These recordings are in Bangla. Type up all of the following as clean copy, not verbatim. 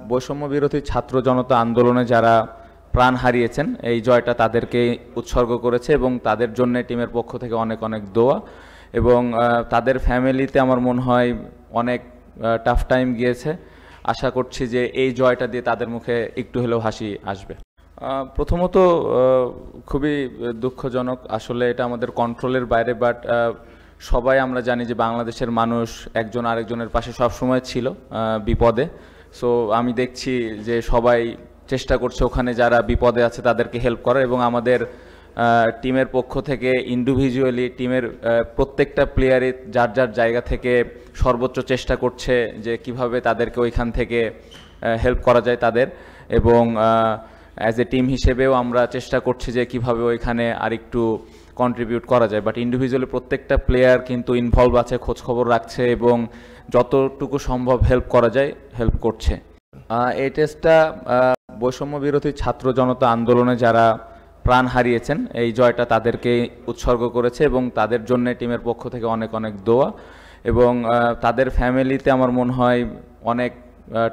বৈষম্য বিরোধী ছাত্র জনতা আন্দোলনে যারা প্রাণ হারিয়েছেন এই জয়টা তাদেরকে উৎসর্গ করেছে এবং তাদের জন্য টিমের পক্ষ থেকে অনেক অনেক দোয়া এবং তাদের ফ্যামিলিতে আমার মনে হয় অনেক টাফ টাইম গিয়েছে। আশা করছি যে এই জয়টা দিয়ে তাদের মুখে একটু হলেও হাসি আসবে। প্রথমত খুবই দুঃখজনক, আসলে এটা আমাদের কন্ট্রোলের বাইরে, বাট সবাই আমরা জানি যে বাংলাদেশের মানুষ একজন আরেকজনের পাশে সবসময় ছিল বিপদে। সো আমি দেখছি যে সবাই চেষ্টা করছে ওখানে যারা বিপদে আছে তাদেরকে হেল্প করার, এবং আমাদের টিমের পক্ষ থেকে ইন্ডিভিজুয়ালি টিমের প্রত্যেকটা প্লেয়ারই যার যার জায়গা থেকে সর্বোচ্চ চেষ্টা করছে যে কিভাবে তাদেরকে ওইখান থেকে হেল্প করা যায় তাদের, এবং অ্যাজ এ টিম হিসেবেও আমরা চেষ্টা করছি যে কিভাবে ওইখানে আরেকটু কন্ট্রিবিউট করা যায়। বাট ইন্ডিভিজুয়ালি প্রত্যেকটা প্লেয়ার কিন্তু ইনভলভ আছে, খোঁজখবর রাখছে এবং যতটুকু সম্ভব হেল্প করা যায় হেল্প করছে। এই টেস্টটা বৈষম্য বিরোধী ছাত্র জনতা আন্দোলনে যারা প্রাণ হারিয়েছেন এই জয়টা তাদেরকে উৎসর্গ করেছে এবং তাদের জন্য টিমের পক্ষ থেকে অনেক অনেক দোয়া এবং তাদের ফ্যামিলিতে আমার মনে হয় অনেক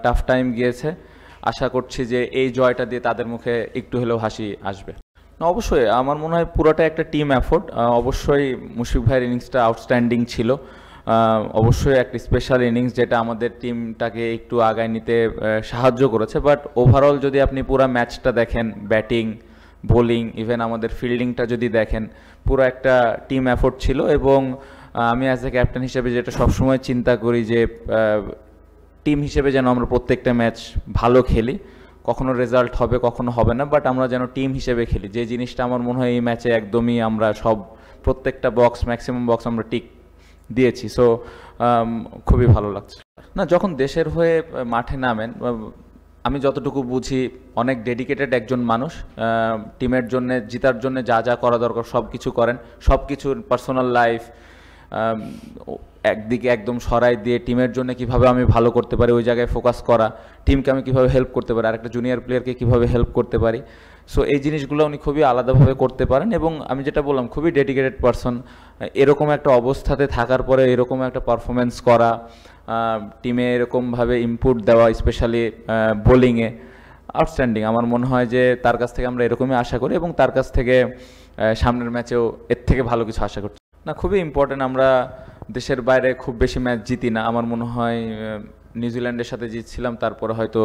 টাফ টাইম গিয়েছে। আশা করছি যে এই জয়টা দিয়ে তাদের মুখে একটু হলেও হাসি আসবে। অবশ্যই আমার মনে হয় পুরোটা একটা টিম এফোর্ট। অবশ্যই মুশফিক ভাইয়ের ইনিংসটা আউটস্ট্যান্ডিং ছিল, অবশ্যই একটা স্পেশাল ইনিংস যেটা আমাদের টিমটাকে একটু আগায় নিতে সাহায্য করেছে। বাট ওভারঅল যদি আপনি পুরো ম্যাচটা দেখেন, ব্যাটিং, বোলিং, ইভেন আমাদের ফিল্ডিংটা যদি দেখেন, পুরো একটা টিম এফোর্ট ছিল। এবং আমি অ্যাজ এ ক্যাপ্টেন হিসেবে যেটা সবসময় চিন্তা করি যে টিম হিসেবে যেন আমরা প্রত্যেকটা ম্যাচ ভালো খেলি, কখনো রেজাল্ট হবে কখনো হবে না, বাট আমরা যেন টিম হিসেবে খেলি। যে জিনিসটা আমার মনে হয় এই ম্যাচে একদমই আমরা প্রত্যেকটা বক্স, ম্যাক্সিমাম বক্স আমরা টিক দিয়েছি। সো খুবই ভালো লাগছে। না, যখন দেশের হয়ে মাঠে নামেন, আমি যতটুকু বুঝি অনেক ডেডিকেটেড একজন মানুষ, টিমের জন্য জেতার জন্য যা যা করা দরকার সব কিছু করেন, সব কিছুর পার্সোনাল লাইফ একদিকে একদম সরাই দিয়ে টিমের জন্য কিভাবে আমি ভালো করতে পারি ওই জায়গায় ফোকাস করা, টিমকে আমি কিভাবে হেল্প করতে পারি, আরেকটা জুনিয়র প্লেয়ারকে কিভাবে হেল্প করতে পারি। সো এই জিনিসগুলো উনি খুবই আলাদাভাবে করতে পারেন এবং আমি যেটা বললাম খুবই ডেডিকেটেড পারসন। এরকম একটা অবস্থাতে থাকার পরে এরকম একটা পারফরমেন্স করা, টিমে এরকমভাবে ইনপুট দেওয়া, স্পেশালি বোলিংয়ে আউটস্ট্যান্ডিং। আমার মনে হয় যে তার কাছ থেকে আমরা এরকমই আশা করি এবং তার কাছ থেকে সামনের ম্যাচেও এর থেকে ভালো কিছু আশা করছি। না, খুবই ইম্পর্টেন্ট। আমরা দেশের বাইরে খুব বেশি ম্যাচ জিতি না। আমার মনে হয় নিউজিল্যান্ডের সাথে জিতছিলাম, তারপরে হয়তো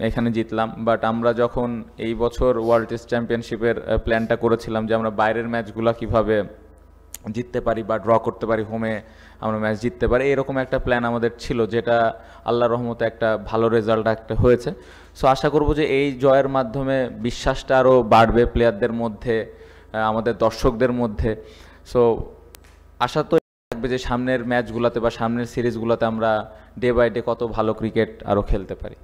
এখানে জিতলাম। বাট আমরা যখন এই বছর ওয়ার্ল্ড টেস্ট চ্যাম্পিয়নশিপের প্ল্যানটা করেছিলাম যে আমরা বাইরের ম্যাচগুলো কিভাবে জিততে পারি বা ড্র করতে পারি, হোমে আমরা ম্যাচ জিততে পারি, এরকম একটা প্ল্যান আমাদের ছিল, যেটা আল্লাহর রহমতে একটা ভালো রেজাল্ট একটা হয়েছে। সো আশা করব যে এই জয়ের মাধ্যমে বিশ্বাসটা আরও বাড়বে প্লেয়ারদের মধ্যে, আমাদের দর্শকদের মধ্যে। সো আশা তো থাকবে যে সামনের ম্যাচগুলোতে বা সামনের সিরিজগুলোতে আমরা ডে বাই ডে কত ভালো ক্রিকেট আরও খেলতে পারি।